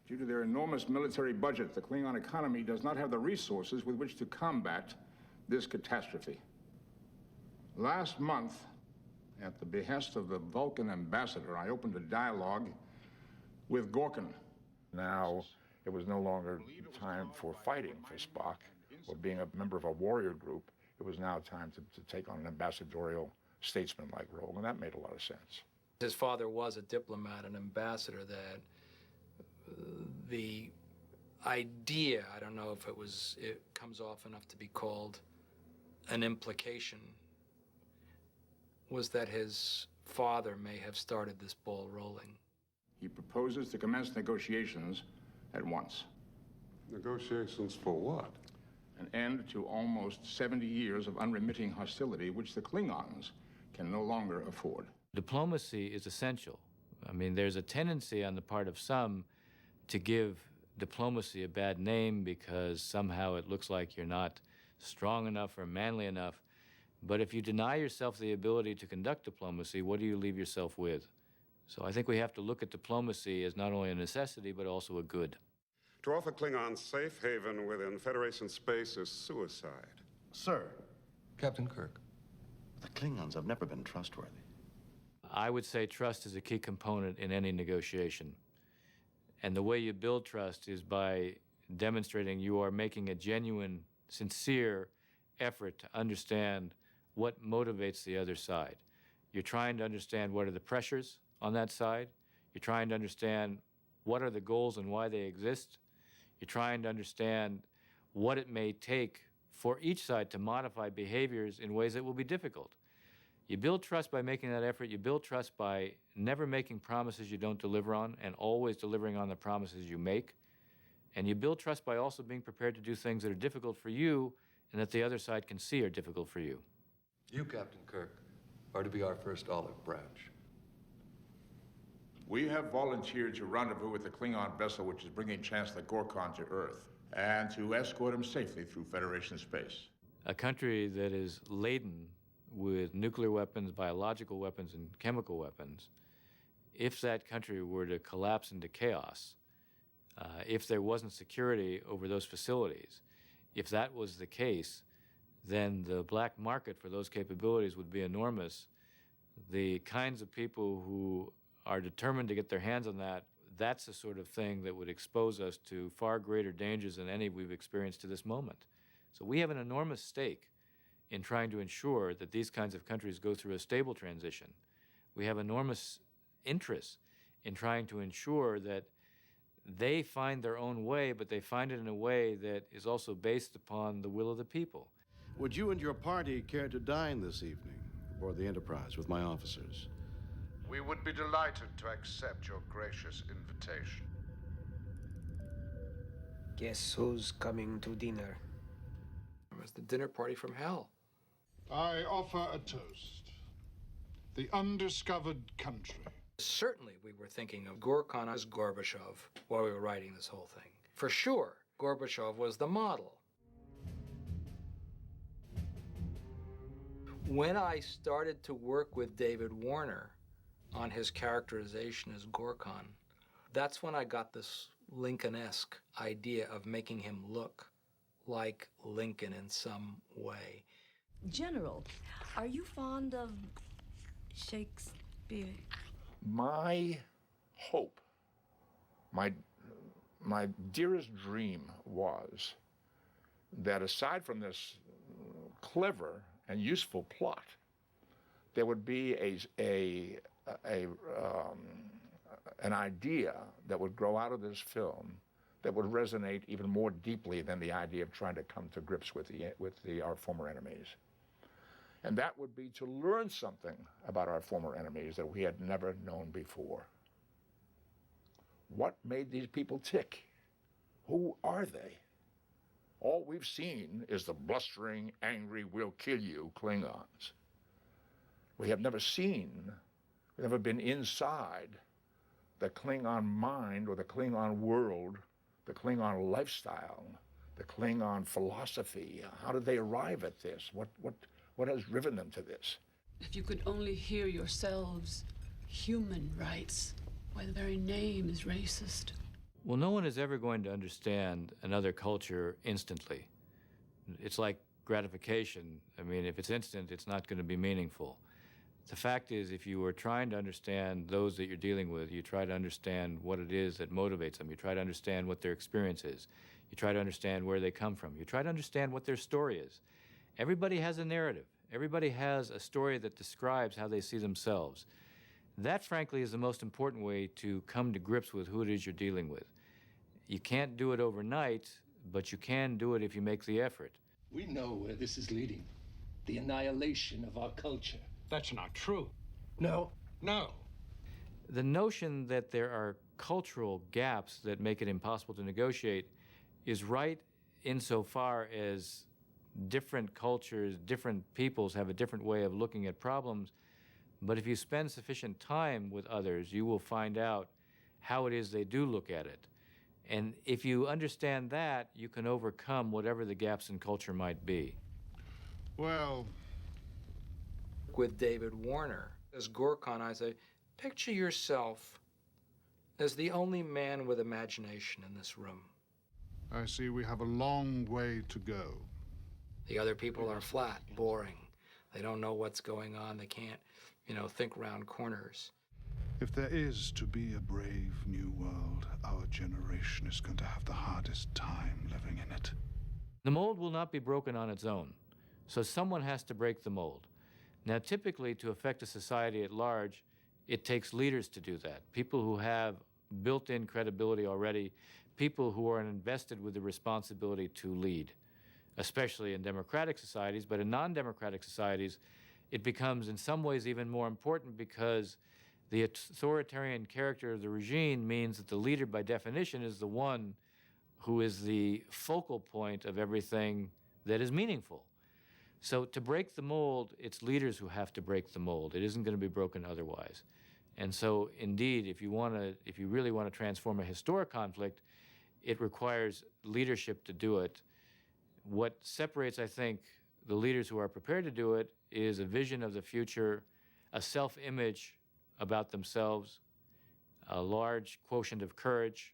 Due to their enormous military budget, the Klingon economy does not have the resources with which to combat this catastrophe. Last month, at the behest of the Vulcan ambassador, I opened a dialogue with Gorkon. Now, it was no longer time for fighting for Spock or being a member of a warrior group. It was now time to take on an ambassadorial, statesman-like role, and that made a lot of sense. His father was a diplomat, an ambassador, that the idea, I don't know if it comes off enough to be called an implication, was that his father may have started this ball rolling. He proposes to commence negotiations at once. Negotiations for what? An end to almost 70 years of unremitting hostility, which the Klingons can no longer afford. Diplomacy is essential. I mean, there's a tendency on the part of some to give diplomacy a bad name because somehow it looks like you're not strong enough or manly enough. But if you deny yourself the ability to conduct diplomacy, what do you leave yourself with? So I think we have to look at diplomacy as not only a necessity, but also a good. To offer Klingons safe haven within Federation space is suicide. Sir. Captain Kirk. The Klingons have never been trustworthy. I would say trust is a key component in any negotiation. And the way you build trust is by demonstrating you are making a genuine, sincere effort to understand what motivates the other side. You're trying to understand what are the pressures on that side. You're trying to understand what are the goals and why they exist. You're trying to understand what it may take for each side to modify behaviors in ways that will be difficult. You build trust by making that effort. You build trust by never making promises you don't deliver on and always delivering on the promises you make. And you build trust by also being prepared to do things that are difficult for you and that the other side can see are difficult for you. You, Captain Kirk, are to be our first olive branch. We have volunteered to rendezvous with the Klingon vessel which is bringing Chancellor Gorkon to Earth and to escort him safely through Federation space. A country that is laden with nuclear weapons, biological weapons, and chemical weapons, if that country were to collapse into chaos, if there wasn't security over those facilities, if that was the case, then the black market for those capabilities would be enormous. The kinds of people who are determined to get their hands on that, that's the sort of thing that would expose us to far greater dangers than any we've experienced to this moment. So we have an enormous stake in trying to ensure that these kinds of countries go through a stable transition. We have enormous interest in trying to ensure that they find their own way, but they find it in a way that is also based upon the will of the people. Would you and your party care to dine this evening aboard the Enterprise with my officers? We would be delighted to accept your gracious invitation. Guess who's coming to dinner? It was the dinner party from hell. I offer a toast. The undiscovered country. Certainly we were thinking of Gorkon as Gorbachev while we were writing this whole thing. For sure, Gorbachev was the model. When I started to work with David Warner on his characterization as Gorkon, that's when I got this Lincoln-esque idea of making him look like Lincoln in some way. General, are you fond of Shakespeare? My hope, my dearest dream was that aside from this clever and useful plot, there would be an idea that would grow out of this film that would resonate even more deeply than the idea of trying to come to grips with our former enemies. And that would be to learn something about our former enemies that we had never known before. What made these people tick? Who are they? All we've seen is the blustering, angry, we'll kill you Klingons. We have never seen, we've never been inside the Klingon mind or the Klingon world, the Klingon lifestyle, the Klingon philosophy. How did they arrive at this? What has driven them to this? If you could only hear yourselves, human rights, why the very name is racist. Well, no one is ever going to understand another culture instantly. It's like gratification. I mean, if it's instant, it's not going to be meaningful. The fact is, if you are trying to understand those that you're dealing with, you try to understand what it is that motivates them. You try to understand what their experience is. You try to understand where they come from. You try to understand what their story is. Everybody has a narrative. Everybody has a story that describes how they see themselves. That, frankly, is the most important way to come to grips with who it is you're dealing with. You can't do it overnight, but you can do it if you make the effort. We know where this is leading. The annihilation of our culture. That's not true. No. No. The notion that there are cultural gaps that make it impossible to negotiate is right insofar as different cultures, different peoples have a different way of looking at problems. But if you spend sufficient time with others, you will find out how it is they do look at it. And if you understand that, you can overcome whatever the gaps in culture might be. Well, with David Warner as Gorkon, I say, picture yourself as the only man with imagination in this room. I see we have a long way to go. The other people are flat, boring. They don't know what's going on. They can't, think round corners. If there is to be a brave new world, our generation is going to have the hardest time living in it. The mold will not be broken on its own, so someone has to break the mold. Now, typically, to affect a society at large, it takes leaders to do that, people who have built-in credibility already, people who are invested with the responsibility to lead, especially in democratic societies. But in non-democratic societies, it becomes in some ways even more important because the authoritarian character of the regime means that the leader, by definition, is the one who is the focal point of everything that is meaningful. So to break the mold, it's leaders who have to break the mold. It isn't going to be broken otherwise. And so, indeed, if you really want to transform a historic conflict, it requires leadership to do it. What separates, I think, the leaders who are prepared to do it is a vision of the future, a self-image about themselves, a large quotient of courage,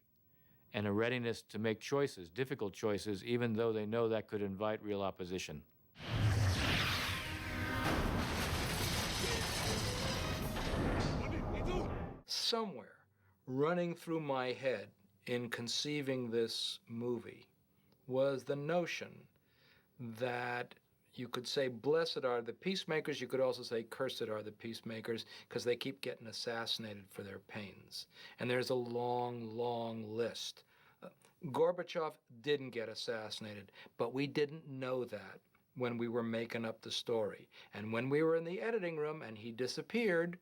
and a readiness to make choices, difficult choices, even though they know that could invite real opposition. Somewhere running through my head in conceiving this movie was the notion that you could say, blessed are the peacemakers. You could also say, cursed are the peacemakers, because they keep getting assassinated for their pains. And there's a long, long list. Gorbachev didn't get assassinated, but we didn't know that when we were making up the story. And when we were in the editing room and he disappeared,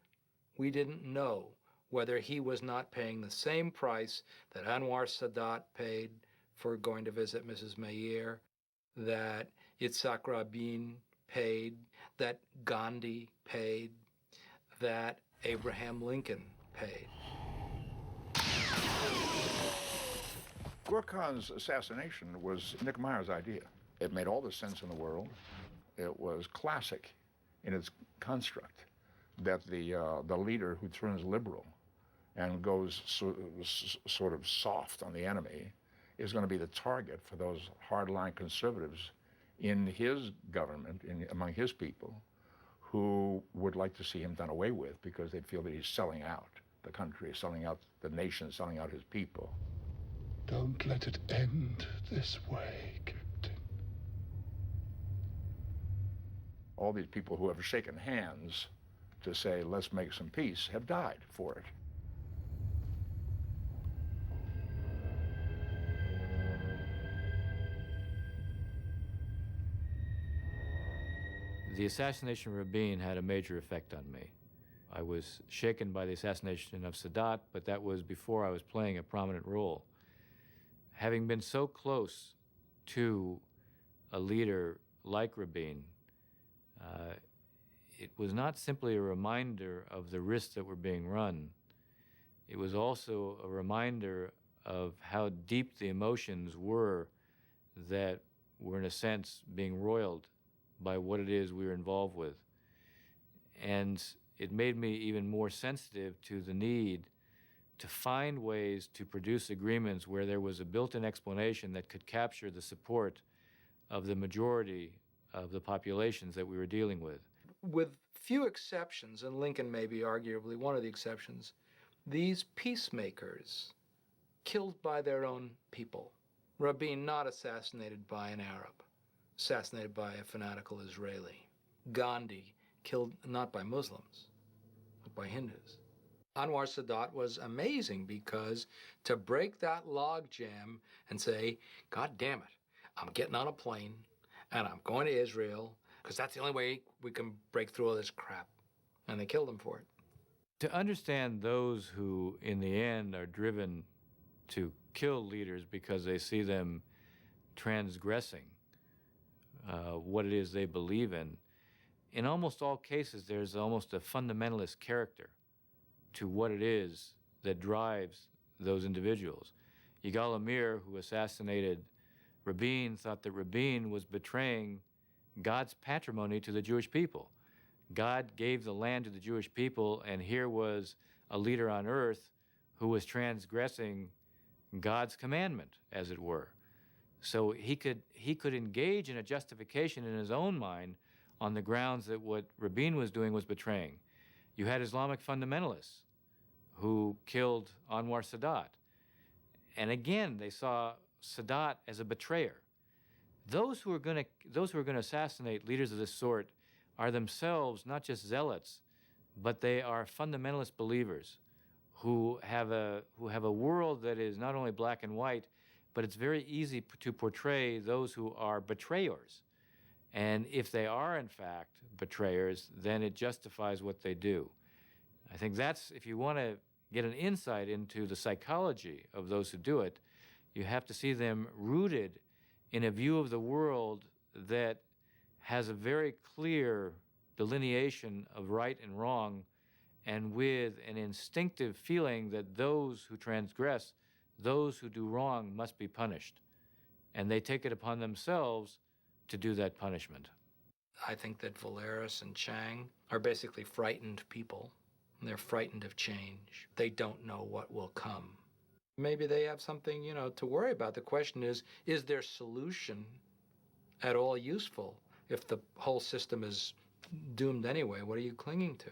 we didn't know whether he was not paying the same price that Anwar Sadat paid for going to visit Mrs. Meir, that Yitzhak Rabin paid, that Gandhi paid, that Abraham Lincoln paid. Gorkon's assassination was Nick Meyer's idea. It made all the sense in the world. It was classic in its construct that the leader who turns liberal and goes sort of soft on the enemy is going to be the target for those hardline conservatives in his government, among his people, who would like to see him done away with because they feel that he's selling out the country, selling out the nation, selling out his people. Don't let it end this way, Captain. All these people who have shaken hands to say, let's make some peace, have died for it. The assassination of Rabin had a major effect on me. I was shaken by the assassination of Sadat, but that was before I was playing a prominent role. Having been so close to a leader like Rabin, it was not simply a reminder of the risks that were being run. It was also a reminder of how deep the emotions were that were, in a sense, being roiled by what it is we were involved with. And it made me even more sensitive to the need to find ways to produce agreements where there was a built-in explanation that could capture the support of the majority of the populations that we were dealing with. With few exceptions, and Lincoln may be arguably one of the exceptions, these peacemakers killed by their own people. Rabin not assassinated by an Arab, assassinated by a fanatical Israeli. Gandhi killed not by Muslims, but by Hindus. Anwar Sadat was amazing because to break that logjam and say, God damn it, I'm getting on a plane and I'm going to Israel because that's the only way we can break through all this crap. And they killed him for it. To understand those who, in the end, are driven to kill leaders because they see them transgressing what it is they believe in almost all cases, there's almost a fundamentalist character to what it is that drives those individuals. Yigal Amir, who assassinated Rabin, thought that Rabin was betraying God's patrimony to the Jewish people. God gave the land to the Jewish people, and here was a leader on earth who was transgressing God's commandment, as it were. So he could engage in a justification in his own mind on the grounds that what Rabin was doing was betraying. You had Islamic fundamentalists who killed Anwar Sadat. And again, they saw Sadat as a betrayer. Those who are going to assassinate leaders of this sort are themselves not just zealots, but they are fundamentalist believers who have a world that is not only black and white, but it's very easy to portray those who are betrayers. And if they are, in fact, betrayers, then it justifies what they do. I think that's, if you want to get an insight into the psychology of those who do it, you have to see them rooted in a view of the world that has a very clear delineation of right and wrong, and with an instinctive feeling that those who transgress, those who do wrong, must be punished. And they take it upon themselves to do that punishment. I think that Valeris and Chang are basically frightened people. They're frightened of change. They don't know what will come. Maybe they have something, to worry about. The question is their solution at all useful? If the whole system is doomed anyway, what are you clinging to?